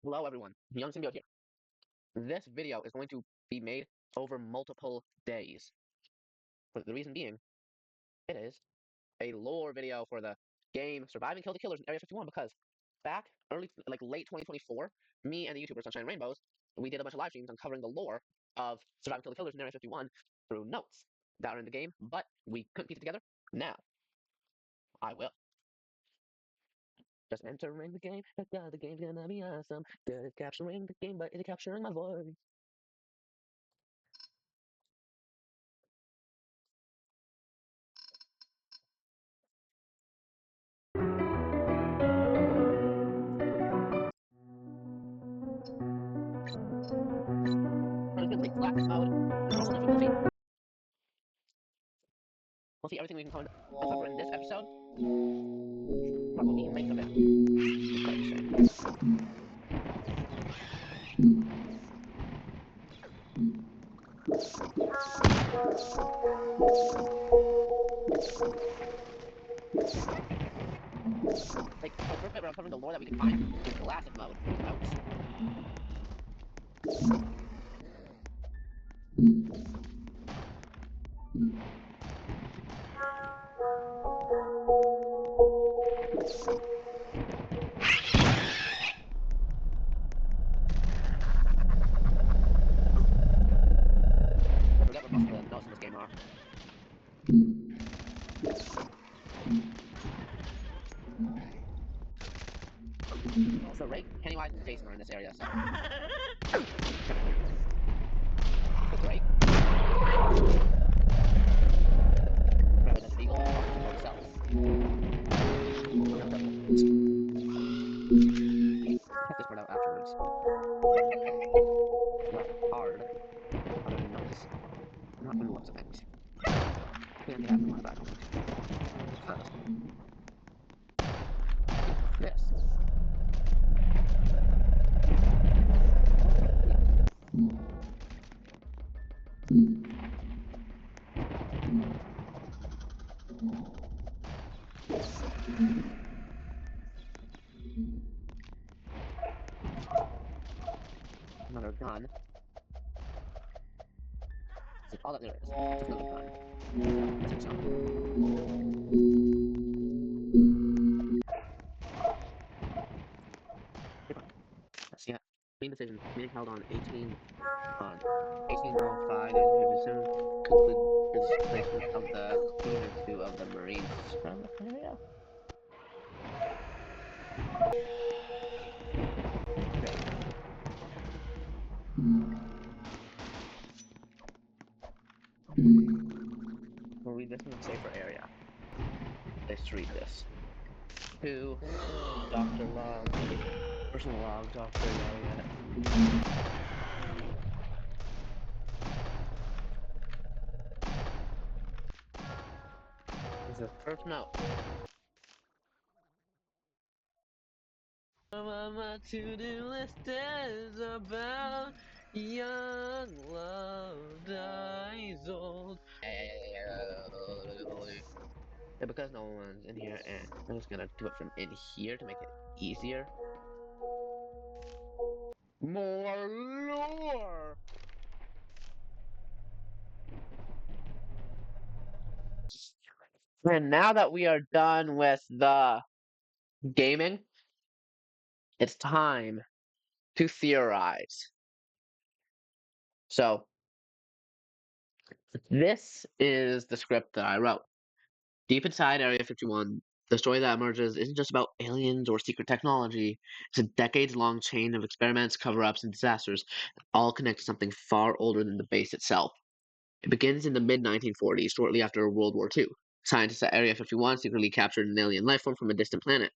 Hello everyone, Young Symbiote here. This video is going to be made over multiple days. For the reason being, it is a lore video for the game Survive and Kill the Killers in Area 51 because back late 2024, me and the YouTuber Sunshine Rainbows, we did a bunch of live streams uncovering the lore of Survive and Kill the Killers in Area 51 through notes that are in the game, but we couldn't piece it together. Now, I will. Just entering the game, the game's gonna be awesome. Good at capturing the game, but is it capturing my voice? Relatively classic mode, normal difficulty. We'll see everything we can uncover in this episode. What will be make of it? Like, the first bit we're uncovering the lore that we can find is classic mode. Notes. I forget what most of the notes in this game are. Also, Ray, Pennywise, and Jason are in this area, so. Great. Remember that Eagle himself. Cut this part out afterwards. It's not hard. Other than notes. Not from the looks of things. We only have one battle. First. This. Another gun. That's all that there is. Just another gun. I think so. Let's see it. Main decision. Meeting held on 1805 and he would soon conclude his placement of the Queen and two of the Marines from the area. We'll read this in a safer area. Let's read this. To Dr. Log, personal log, Dr. Elliot. This is the first note. My to-do list is about young love dies old. And because no one's in here, and I'm just gonna do it from in here to make it easier. More lore! And now that we are done with the gaming, it's time to theorize. So, this is the script that I wrote. Deep inside Area 51, the story that emerges isn't just about aliens or secret technology. It's a decades-long chain of experiments, cover-ups, and disasters, all connect to something far older than the base itself. It begins in the mid-1940s, shortly after World War II. Scientists at Area 51 secretly captured an alien life form from a distant planet.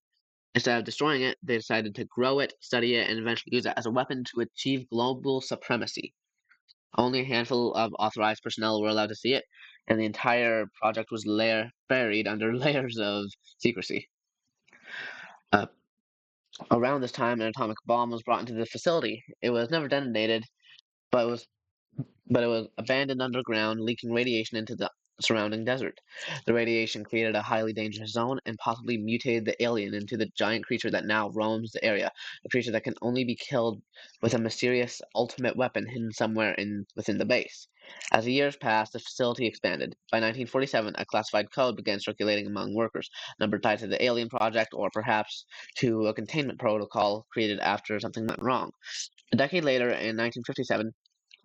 Instead of destroying it, they decided to grow it, study it, and eventually use it as a weapon to achieve global supremacy. Only a handful of authorized personnel were allowed to see it, and the entire project was buried under layers of secrecy. Around this time, an atomic bomb was brought into the facility. It was never detonated, but it was abandoned underground, leaking radiation into the surrounding desert. The radiation created a highly dangerous zone and possibly mutated the alien into the giant creature that now roams the area, a creature that can only be killed with a mysterious ultimate weapon hidden somewhere within the base. As the years passed, the facility expanded. By 1947, a classified code began circulating among workers, a number tied to the alien project or perhaps to a containment protocol created after something went wrong. A decade later, in 1957,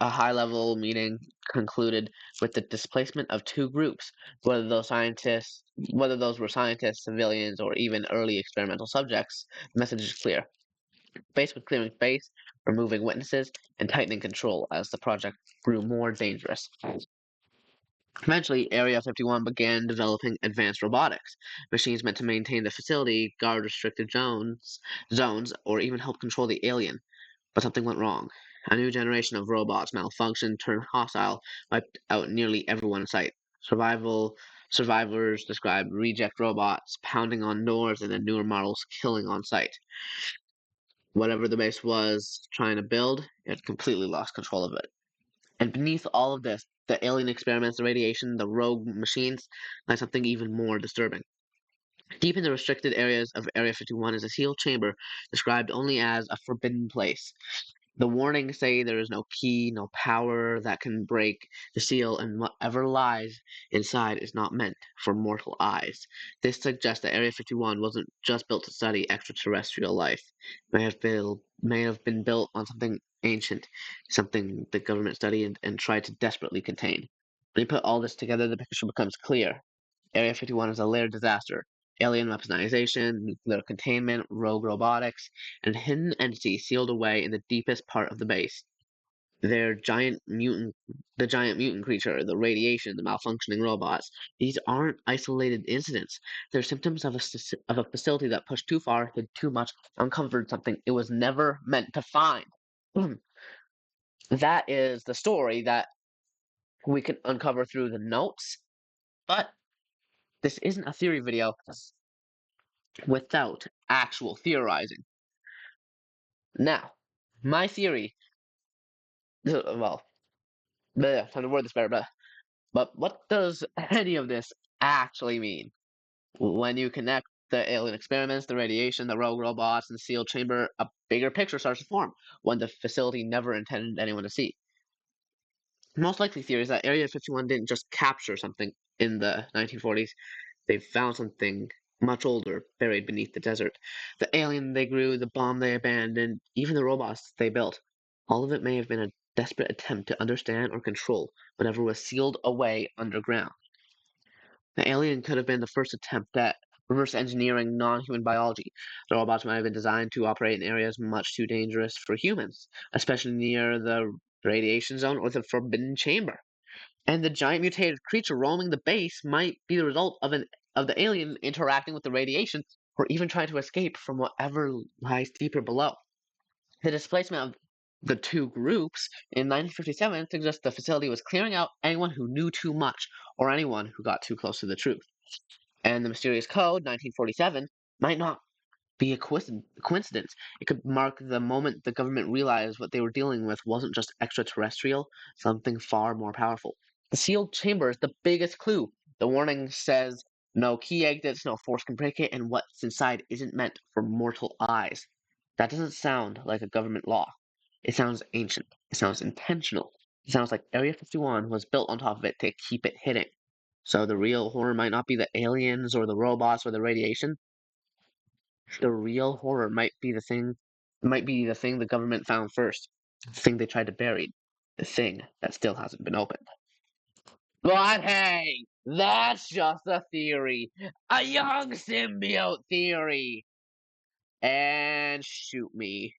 a high-level meeting concluded with the displacement of two groups, whether those were scientists, civilians, or even early experimental subjects. The message is clear. Faced with clearing space, removing witnesses, and tightening control as the project grew more dangerous. Eventually, Area 51 began developing advanced robotics, machines meant to maintain the facility, guard restricted zones, or even help control the alien. But something went wrong. A new generation of robots malfunctioned, turned hostile, wiped out nearly everyone in sight. Survivors described reject robots pounding on doors and the newer models killing on sight. Whatever the base was trying to build, it had completely lost control of it. And beneath all of this, the alien experiments, the radiation, the rogue machines, lies something even more disturbing. Deep in the restricted areas of Area 51 is a sealed chamber described only as a forbidden place. The warnings say there is no key, no power that can break the seal, and whatever lies inside is not meant for mortal eyes. This suggests that Area 51 wasn't just built to study extraterrestrial life. May have been built on something ancient, something the government studied and tried to desperately contain. When you put all this together, the picture becomes clear. Area 51 is a layered disaster. Alien weaponization, nuclear containment, rogue robotics, and hidden entities sealed away in the deepest part of the base. The giant mutant creature, the radiation, the malfunctioning robots. These aren't isolated incidents. They're symptoms of of a facility that pushed too far, hid too much, uncovered something it was never meant to find. That is the story that we can uncover through the notes, but this isn't a theory video without actual theorizing. Now, my theory, well, time to word this better, but what does any of this actually mean? When you connect the alien experiments, the radiation, the rogue robots, and the sealed chamber, a bigger picture starts to form, one the facility never intended anyone to see. The most likely theory is that Area 51 didn't just capture something in the 1940s, they found something much older buried beneath the desert. The alien they grew, the bomb they abandoned, even the robots they built. All of it may have been a desperate attempt to understand or control whatever was sealed away underground. The alien could have been the first attempt at reverse engineering non-human biology. The robots might have been designed to operate in areas much too dangerous for humans, especially near the radiation zone or the forbidden chamber. And the giant mutated creature roaming the base might be the result of the alien interacting with the radiation or even trying to escape from whatever lies deeper below. The displacement of the two groups in 1957 suggests the facility was clearing out anyone who knew too much or anyone who got too close to the truth. And the mysterious code, 1947, might not be a coincidence. It could mark the moment the government realized what they were dealing with wasn't just extraterrestrial, something far more powerful. The sealed chamber is the biggest clue. The warning says no key exits, no force can break it, and what's inside isn't meant for mortal eyes. That doesn't sound like a government law. It sounds ancient. It sounds intentional. It sounds like Area 51 was built on top of it to keep it hidden. So the real horror might not be the aliens or the robots or the radiation. The real horror might be the thing the government found first, the thing they tried to bury, the thing that still hasn't been opened. But hey, that's just a theory, a young symbiote theory. And shoot me.